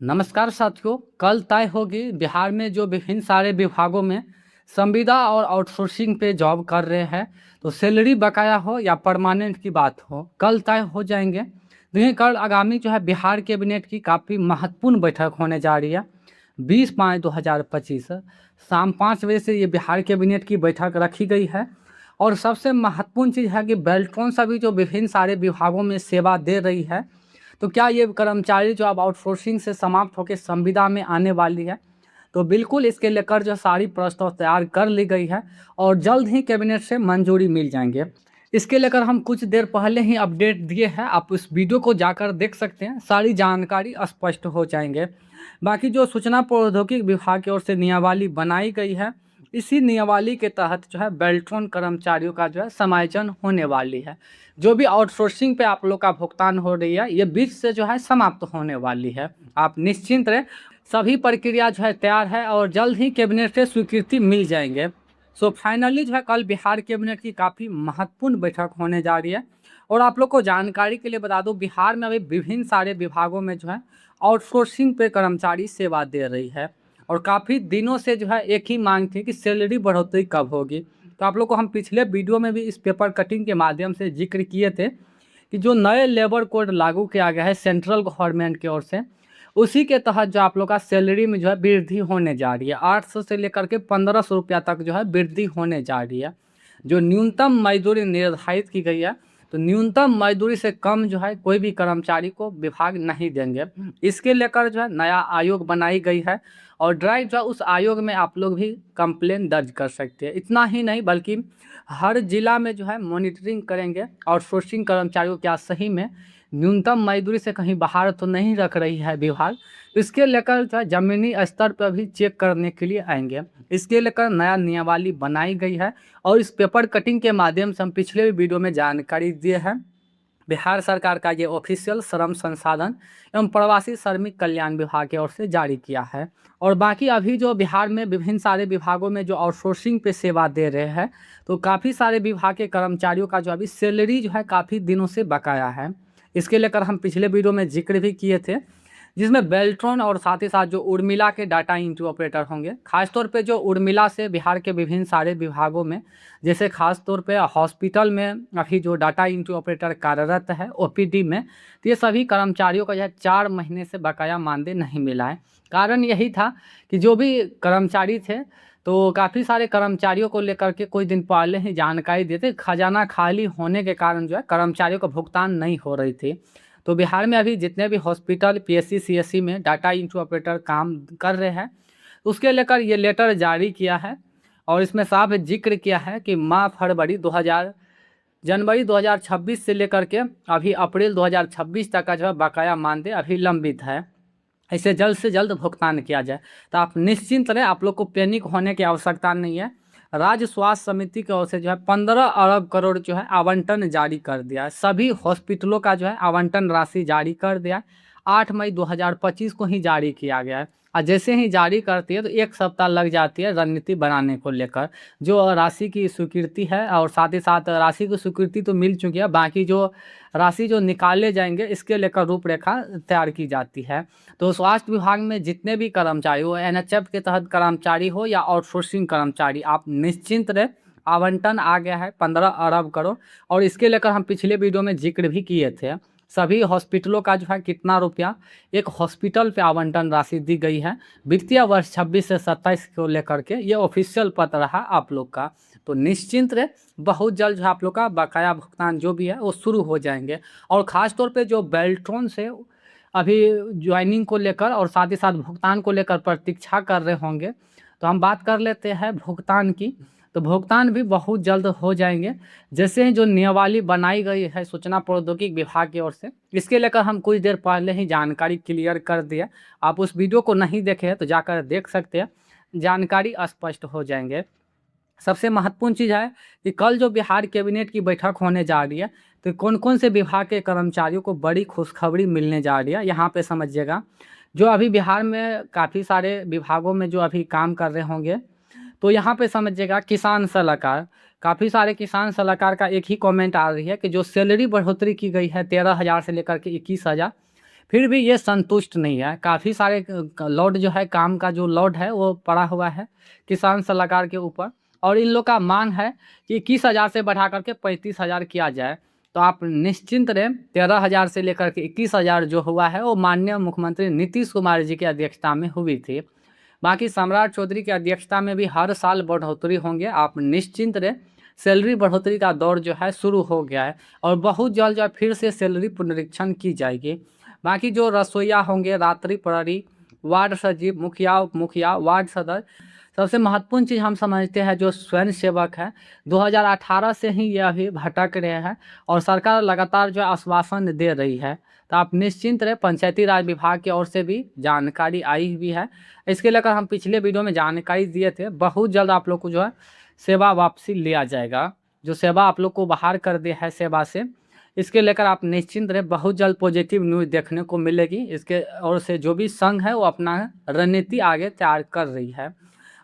नमस्कार साथियों। कल तय होगी बिहार में जो विभिन्न सारे विभागों में संविदा और आउटसोर्सिंग पे जॉब कर रहे हैं, तो सैलरी बकाया हो या परमानेंट की बात हो, कल तय हो जाएंगे। देखिए, कल आगामी जो है बिहार कैबिनेट की काफ़ी महत्वपूर्ण बैठक होने जा रही है। 20 मार्च 2025 शाम 5 बजे से ये बिहार कैबिनेट की बैठक रखी गई है। और सबसे महत्वपूर्ण चीज़ है कि बेल्ट्रॉन सभी जो विभिन्न सारे विभागों में सेवा दे रही है, तो क्या ये कर्मचारी जो अब आउटसोर्सिंग से समाप्त होकर संविदा में आने वाली है? तो बिल्कुल इसके लेकर जो सारी प्रस्ताव तैयार कर ली गई है और जल्द ही कैबिनेट से मंजूरी मिल जाएंगे। इसके लेकर हम कुछ देर पहले ही अपडेट दिए हैं, आप उस वीडियो को जाकर देख सकते हैं, सारी जानकारी स्पष्ट हो जाएंगे। बाकी जो सूचना प्रौद्योगिकी विभाग की ओर से नियमावली बनाई गई है, इसी नियमावली के तहत जो है बेल्ट्रॉन कर्मचारियों का जो है समायोजन होने वाली है। जो भी आउटसोर्सिंग पे आप लोग का भुगतान हो रही है, ये बीच से जो है समाप्त होने वाली है। आप निश्चिंत रहे, सभी प्रक्रिया जो है तैयार है और जल्द ही कैबिनेट से स्वीकृति मिल जाएंगे। सो फाइनली जो है कल बिहार कैबिनेट की काफ़ी महत्वपूर्ण बैठक होने जा रही है। और आप लोग को जानकारी के लिए बता दूं, बिहार में अभी विभिन्न सारे विभागों में जो है आउटसोर्सिंग पे कर्मचारी सेवा दे रही है। और काफ़ी दिनों से जो है एक ही मांग थी कि सैलरी बढ़ोतरी कब होगी। तो आप लोग को हम पिछले वीडियो में भी इस पेपर कटिंग के माध्यम से जिक्र किए थे कि जो नए लेबर कोड लागू किया गया है सेंट्रल गवर्नमेंट की ओर से, उसी के तहत जो आप लोग का सैलरी में जो है वृद्धि होने जा रही है। 800 से लेकर के 1500 रुपया तक जो है वृद्धि होने जा रही है। जो न्यूनतम मजदूरी निर्धारित की गई है, तो न्यूनतम मजदूरी से कम जो है कोई भी कर्मचारी को विभाग नहीं देंगे। इसके लेकर जो है नया आयोग बनाई गई है और डायरेक्ट जो है उस आयोग में आप लोग भी कंप्लेन दर्ज कर सकते हैं। इतना ही नहीं बल्कि हर जिला में जो है मॉनिटरिंग करेंगे आउटसोर्सिंग कर्मचारियों क्या सही में न्यूनतम मजदूरी से कहीं बाहर तो नहीं रख रही है विभाग। इसके लेकर जो है ज़मीनी स्तर पर भी चेक करने के लिए आएंगे। इसके लेकर नया नियमावली बनाई गई है और इस पेपर कटिंग के माध्यम से हम पिछले वीडियो में जानकारी दिए हैं। बिहार सरकार का ये ऑफिशियल श्रम संसाधन एवं प्रवासी श्रमिक कल्याण विभाग की ओर से जारी किया है। और बाकी अभी जो बिहार में विभिन्न सारे विभागों में जो आउटसोर्सिंग पे सेवा दे रहे हैं, तो काफ़ी सारे विभाग के कर्मचारियों का जो अभी सैलरी जो है काफ़ी दिनों से बकाया है। इसके लेकर हम पिछले वीडियो में जिक्र भी किए थे, जिसमें बेल्ट्रॉन और साथ ही साथ जो उर्मिला के डाटा एंट्री ऑपरेटर होंगे, खासतौर पे जो उर्मिला से बिहार के विभिन्न सारे विभागों में, जैसे खास तौर पे हॉस्पिटल में अभी जो डाटा एंट्री ऑपरेटर कार्यरत है ओपीडी में, तो ये सभी कर्मचारियों का यह 4 महीने से बकाया मानदेय नहीं मिला है। कारण यही था कि जो भी कर्मचारी थे, तो काफ़ी सारे कर्मचारियों को लेकर के कुछ दिन पहले ही जानकारी देते, खजाना खाली होने के कारण जो है कर्मचारियों को भुगतान नहीं हो रही थी। तो बिहार में अभी जितने भी हॉस्पिटल पीएससी सीएससी में डाटा एंट्री ऑपरेटर काम कर रहे हैं, उसके लेकर ये लेटर जारी किया है। और इसमें साफ जिक्र किया है कि माह जनवरी 2026 से लेकर के अभी अप्रैल 2026 तक का जो है बकाया मानदेय अभी लंबित है, इसे जल्द से जल्द भुगतान किया जाए। तो आप निश्चिंत रहें, आप लोग को पैनिक होने की आवश्यकता नहीं है। राज्य स्वास्थ्य समिति की ओर से जो है 15 अरब करोड़ जो है आवंटन जारी कर दिया है। सभी हॉस्पिटलों का जो है आवंटन राशि जारी कर दिया है। 8 मई 2025 को ही जारी किया गया है। और जैसे ही जारी करती है तो 1 सप्ताह लग जाती है रणनीति बनाने को लेकर। जो राशि की स्वीकृति है और साथ ही साथ राशि की स्वीकृति तो मिल चुकी है, बाकी जो राशि जो निकाले जाएंगे इसके लेकर रूपरेखा तैयार की जाती है। तो स्वास्थ्य विभाग में जितने भी कर्मचारी हो, एनएचएफ के तहत कर्मचारी हो या आउटसोर्सिंग कर्मचारी, आप निश्चिंत रहे, आवंटन आ गया है 15 अरब करोड़। और इसके लेकर हम पिछले वीडियो में जिक्र भी किए थे, सभी हॉस्पिटलों का जो है कितना रुपया एक हॉस्पिटल पे आवंटन राशि दी गई है वित्तीय वर्ष 26 से 27 को लेकर के, ये ऑफिशियल पत्र रहा आप लोग का। तो निश्चिंत रहे, बहुत जल्द जो आप लोग का बकाया भुगतान जो भी है वो शुरू हो जाएंगे। और ख़ास तौर पे जो बेल्ट्रॉन से अभी ज्वाइनिंग को लेकर और साथ ही साथ भुगतान को लेकर प्रतीक्षा कर रहे होंगे, तो हम बात कर लेते हैं भुगतान की। तो भुगतान भी बहुत जल्द हो जाएंगे, जैसे ही जो नियमावली बनाई गई है सूचना प्रौद्योगिकी विभाग की ओर से, इसके लेकर हम कुछ देर पहले ही जानकारी क्लियर कर दिया। आप उस वीडियो को नहीं देखे हैं तो जाकर देख सकते हैं, जानकारी स्पष्ट हो जाएंगे। सबसे महत्वपूर्ण चीज़ है कि कल जो बिहार कैबिनेट की बैठक होने जा रही है, तो कौन कौन से विभाग के कर्मचारियों को बड़ी खुशखबरी मिलने जा रही है, यहाँ पे समझिएगा। जो अभी बिहार में काफ़ी सारे विभागों में जो अभी काम कर रहे होंगे, तो यहाँ पे समझिएगा किसान सलाहकार, काफ़ी सारे किसान सलाहकार का एक ही कमेंट आ रही है कि जो सैलरी बढ़ोतरी की गई है 13,000 से लेकर के 21,000, फिर भी ये संतुष्ट नहीं है। काफ़ी सारे लोड जो है, काम का जो लोड है वो पड़ा हुआ है किसान सलाहकार के ऊपर, और इन लोग का मांग है कि 21,000 से बढ़ा करके 35,000 किया जाए। तो आप निश्चिंत रहें, 13,000 से लेकर के 21,000 जो हुआ है वो माननीय मुख्यमंत्री नीतीश कुमार जी की अध्यक्षता में हुई थी। बाकी सम्राट चौधरी की अध्यक्षता में भी हर साल बढ़ोतरी होंगे, आप निश्चिंत रहें। सैलरी बढ़ोतरी का दौर जो है शुरू हो गया है, और बहुत जल्द जो है फिर से सैलरी पुनरीक्षण की जाएगी। बाकी जो रसोईया होंगे, रात्रि प्रहरी, वार्ड सचिव, मुखिया, उप मुखिया, वार्ड सदस्य, सबसे महत्वपूर्ण चीज़ हम समझते हैं जो स्वयं सेवक है, 2018 से ही ये अभी भटक रहे हैं, और सरकार लगातार जो है आश्वासन दे रही है। तो आप निश्चिंत रहे, पंचायती राज विभाग की ओर से भी जानकारी आई हुई है। इसके लेकर हम पिछले वीडियो में जानकारी दिए थे। बहुत जल्द आप लोग को जो है सेवा वापसी लिया जाएगा, जो सेवा आप लोग को बाहर कर दिया है सेवा से, इसके लेकर आप निश्चिंत रहे। बहुत जल्द पॉजिटिव न्यूज़ देखने को मिलेगी। इसके ओर से जो भी संघ है वो अपना रणनीति आगे तैयार कर रही है।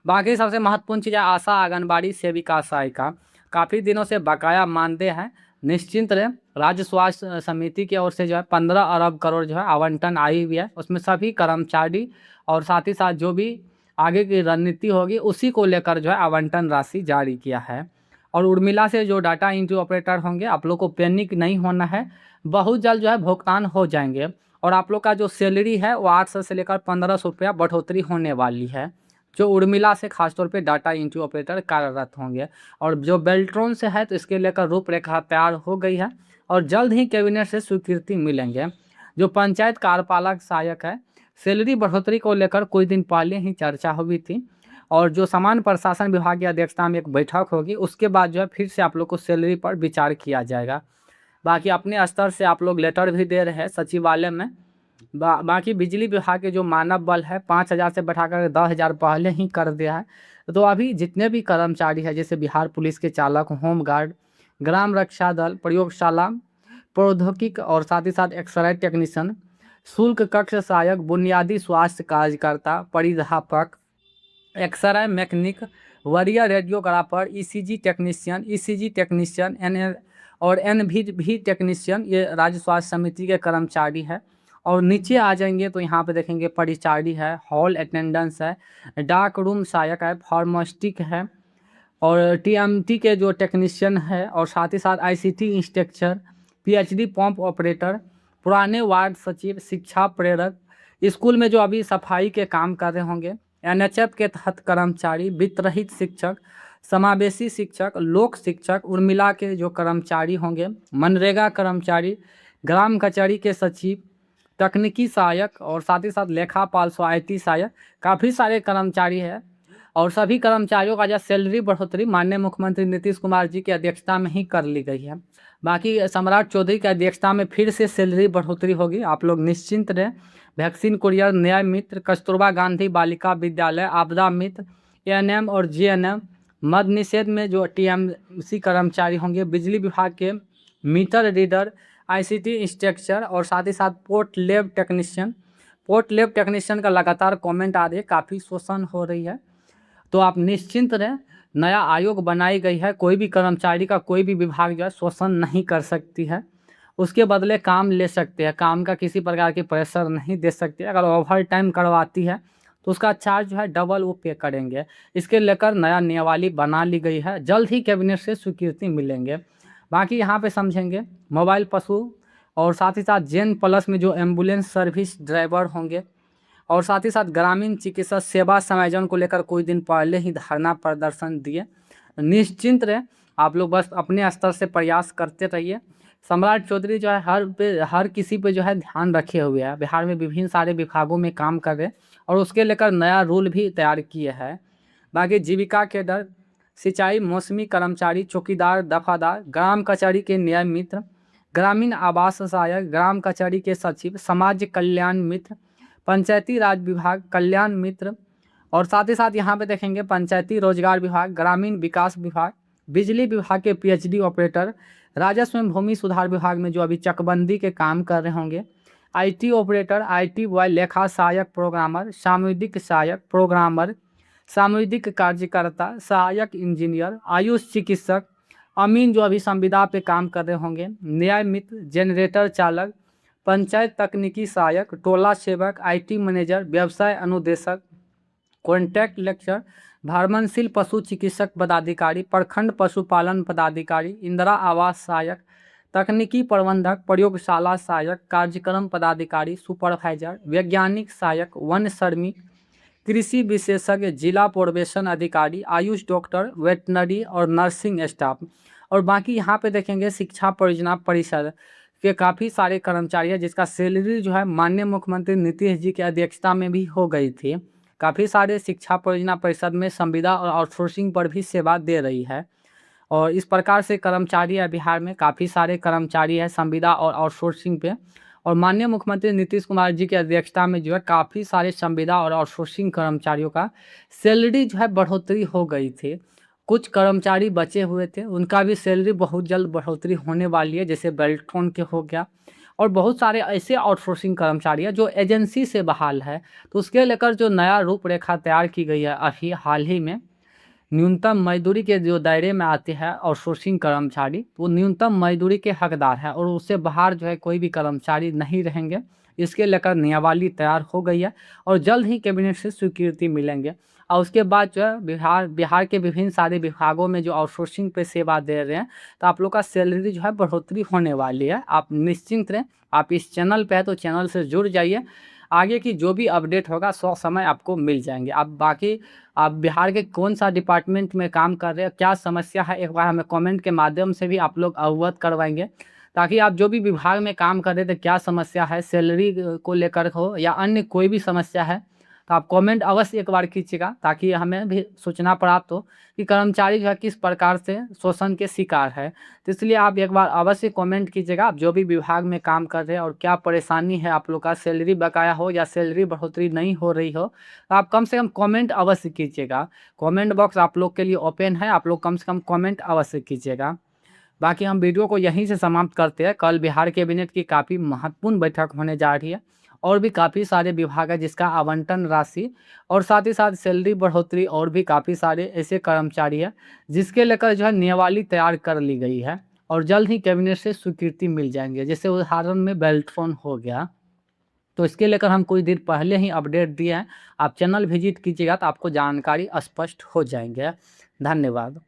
बाकी सबसे महत्वपूर्ण चीज़ है आशा आंगनबाड़ी सेविका सहायिका, काफ़ी दिनों से बकाया मानदेय है। निश्चिंत रहे, राज्य स्वास्थ्य समिति की ओर से जो है 15 अरब करोड़ जो है आवंटन आई हुई है। उसमें सभी कर्मचारी और साथ ही साथ जो भी आगे की रणनीति होगी उसी को लेकर जो है आवंटन राशि जारी किया है। और उर्मिला से जो डाटा एंट्री ऑपरेटर होंगे, आप लोग को पैनिक नहीं होना है, बहुत जल्द जो है भुगतान हो जाएंगे। और आप लोग का जो सैलरी है वो 800 से लेकर 1500 रुपया बढ़ोतरी होने वाली है, जो उर्मिला से खासतौर पे डाटा एंट्री ऑपरेटर कार्यरत होंगे। और जो बेल्ट्रॉन से है तो इसके लेकर रूपरेखा तैयार हो गई है, और जल्द ही कैबिनेट से स्वीकृति मिलेंगे। जो पंचायत कार्यपालक सहायक है, सैलरी बढ़ोतरी को लेकर कुछ दिन पहले ही चर्चा हुई थी, और जो सामान्य प्रशासन विभाग की अध्यक्षता में एक बैठक होगी, उसके बाद जो है फिर से आप लोग को सैलरी पर विचार किया जाएगा। बाकी अपने स्तर से आप लोग लेटर भी दे रहे हैं सचिवालय में। बाकी बिजली विभाग के जो मानव बल है 5,000 से बढ़ाकर 10,000 पहले ही कर दिया है। तो अभी जितने भी कर्मचारी है, जैसे बिहार पुलिस के चालक, होमगार्ड, ग्राम रक्षा दल, प्रयोगशाला, प्रौद्योगिकी और साथ ही साथ एक्सरे टेक्नीशियन, शुल्क कक्ष सहायक, बुनियादी स्वास्थ्य कार्यकर्ता, परिधापक, एक्सरे मैकेनिक, वरीय रेडियोग्राफर, ईसीजी टेक्नीशियन, और एनवी टेक्नीशियन, ये राज्य स्वास्थ्य समिति के कर्मचारी है। और नीचे आ जाएंगे तो यहाँ पे देखेंगे परिचारी है, हॉल अटेंडेंस है, डाक रूम सहायक है, फार्मास्टिक है, और टीएमटी के जो टेक्नीशियन है, और साथ ही साथ आईसीटी इंस्ट्रक्चर, पीएचडी पंप ऑपरेटर, पुराने वार्ड सचिव, शिक्षा प्रेरक, स्कूल में जो अभी सफाई के काम कर रहे होंगे, एनएचएफ के तहत कर्मचारी, वित्त रहित शिक्षक, समावेशी शिक्षक, लोक शिक्षक, उर्मिला के जो कर्मचारी होंगे, मनरेगा कर्मचारी, ग्राम कचहरी के सचिव, तकनीकी सहायक, और साथ ही साथ लेखापाल, स्वायत्ती सहायक, काफ़ी सारे कर्मचारी है। और सभी कर्मचारियों का जो सैलरी बढ़ोतरी माननीय मुख्यमंत्री नीतीश कुमार जी की अध्यक्षता में ही कर ली गई है। बाकी सम्राट चौधरी की अध्यक्षता में फिर से सैलरी बढ़ोतरी होगी, आप लोग निश्चिंत रहें। वैक्सीन कुरियर, न्याय मित्र, कस्तूरबा गांधी बालिका विद्यालय, आपदा मित्र, एएनएम और जीएनएम, मद निषेध में जो टीएमसी कर्मचारी होंगे, बिजली विभाग के मीटर रीडर, आईसीटी इंस्ट्रक्चर, और साथ ही साथ पोर्ट लैब टेक्नीशियन का लगातार कमेंट आ रही है, काफ़ी शोषण हो रही है। तो आप निश्चिंत रहें, नया आयोग बनाई गई है, कोई भी कर्मचारी का कोई भी विभाग जो है शोषण नहीं कर सकती है, उसके बदले काम ले सकते हैं, काम का किसी प्रकार की प्रेशर नहीं दे सकते। अगर ओवर टाइम करवाती है तो उसका चार्ज जो है डबल वो पे करेंगे। इसके लेकर नया नियमावली बना ली गई है, जल्द ही कैबिनेट से स्वीकृति मिलेंगे। बाकी यहाँ पे समझेंगे मोबाइल पशु, और साथ ही साथ जेन प्लस में जो एम्बुलेंस सर्विस ड्राइवर होंगे, और साथ ही साथ ग्रामीण चिकित्सा सेवा समायोजन को लेकर कुछ दिन पहले ही धरना प्रदर्शन दिए। निश्चिंत रहे, आप लोग बस अपने स्तर से प्रयास करते रहिए। सम्राट चौधरी जो है हर किसी पे जो है ध्यान रखे हुए हैं, बिहार में विभिन्न सारे विभागों में काम कर रहे, और उसके लेकर नया रूल भी तैयार किए हैं। बाकी जीविका के डर, सिंचाई, मौसमी कर्मचारी, चौकीदार, दफादार, ग्राम कचहरी के न्याय मित्र, ग्रामीण आवास सहायक, ग्राम कचहरी के सचिव, समाज कल्याण मित्र, पंचायती राज विभाग कल्याण मित्र, और साथ ही साथ यहाँ पे देखेंगे पंचायती रोजगार विभाग, ग्रामीण विकास विभाग, बिजली विभाग के पीएचडी ऑपरेटर, राजस्व एवं भूमि सुधार विभाग में जो अभी चकबंदी के काम कर रहे होंगे, आईटी ऑपरेटर, आईटी बॉय, लेखा सहायक प्रोग्रामर, सामुदायिक सहायक प्रोग्रामर, सामुदायिक कार्यकर्ता, सहायक इंजीनियर, आयुष चिकित्सक, अमीन जो अभी संविदा पे काम कर रहे होंगे, न्याय मित्र, जनरेटर चालक, पंचायत तकनीकी सहायक, टोला सेवक, IT मैनेजर, व्यवसाय अनुदेशक, कॉन्ट्रैक्ट लेक्चर, भ्रमणशील पशु चिकित्सक पदाधिकारी, प्रखंड पशुपालन पदाधिकारी, इंदिरा आवास सहायक, तकनीकी प्रबंधक, प्रयोगशाला सहायक, कार्यक्रम पदाधिकारी, सुपरवाइजर, वैज्ञानिक सहायक, वन श्रमिक, कृषि विशेषज्ञ, जिला प्रोबेशन अधिकारी, आयुष डॉक्टर, वेटनरी और नर्सिंग स्टाफ। और बाकी यहाँ पे देखेंगे शिक्षा परियोजना परिषद के काफ़ी सारे कर्मचारी हैं, जिसका सैलरी जो है माननीय मुख्यमंत्री नीतीश जी की अध्यक्षता में भी हो गई थी। काफ़ी सारे शिक्षा परियोजना परिषद में संविदा और आउटसोर्सिंग पर भी सेवा दे रही है। और इस प्रकार से कर्मचारी है बिहार में, काफ़ी सारे कर्मचारी है संविदा और आउटसोर्सिंग पे। और माननीय मुख्यमंत्री नीतीश कुमार जी की अध्यक्षता में जो है काफ़ी सारे संविदा और आउटसोर्सिंग कर्मचारियों का सैलरी जो है बढ़ोतरी हो गई थी। कुछ कर्मचारी बचे हुए थे, उनका भी सैलरी बहुत जल्द बढ़ोतरी होने वाली है, जैसे बेल्ट्रॉन के हो गया। और बहुत सारे ऐसे आउटसोर्सिंग कर्मचारी हैं जो एजेंसी से बहाल है, तो उसके लेकर जो नया रूपरेखा तैयार की गई है अभी हाल ही में, न्यूनतम मजदूरी के जो दायरे में आते हैं आउटसोर्सिंग कर्मचारी, वो न्यूनतम मजदूरी के हकदार हैं और उससे बाहर जो है कोई भी कर्मचारी नहीं रहेंगे। इसके लेकर नियमावली तैयार हो गई है और जल्द ही कैबिनेट से स्वीकृति मिलेंगे। और उसके बाद जो है बिहार के विभिन्न सारे विभागों में जो आउटसोर्सिंग पे सेवा दे रहे हैं, तो आप लोग का सैलरी जो है बढ़ोतरी होने वाली है। आप निश्चिंत रहें, आप इस चैनल पे है तो चैनल से जुड़ जाइए, आगे की जो भी अपडेट होगा समय आपको मिल जाएंगे। आप बाकी आप बिहार के कौन सा डिपार्टमेंट में काम कर रहे हैं, क्या समस्या है, एक बार हमें कमेंट के माध्यम से भी आप लोग अवगत करवाएंगे, ताकि आप जो भी विभाग में काम कर रहे थे, क्या समस्या है, सैलरी को लेकर हो या अन्य कोई भी समस्या है, तो आप कमेंट अवश्य एक बार कीजिएगा, ताकि हमें भी सूचना प्राप्त हो कि कर्मचारी जो है किस प्रकार से शोषण के शिकार है। तो इसलिए आप एक बार अवश्य कमेंट कीजिएगा, आप जो भी विभाग में काम कर रहे हैं और क्या परेशानी है आप लोग का, सैलरी बकाया हो या सैलरी बढ़ोतरी नहीं हो रही हो, तो आप कम से कम कमेंट अवश्य कीजिएगा। कमेंट बॉक्स आप लोग के लिए ओपन है, आप लोग कम से कम कमेंट अवश्य कीजिएगा। बाकी हम वीडियो को यहीं से समाप्त करते हैं। कल बिहार कैबिनेट की काफ़ी महत्वपूर्ण बैठक होने जा रही है और भी काफ़ी सारे विभाग है जिसका आवंटन राशि और साथ ही साथ सैलरी बढ़ोतरी और भी काफ़ी सारे ऐसे कर्मचारी है जिसके लेकर जो है नियमावली तैयार कर ली गई है और जल्द ही कैबिनेट से स्वीकृति मिल जाएंगे। जैसे उदाहरण में बेल्ट्रॉन हो गया, तो इसके लेकर हम कुछ देर पहले ही अपडेट दिए हैं। आप चैनल विजिट कीजिएगा तो आपको जानकारी स्पष्ट हो जाएंगे। धन्यवाद।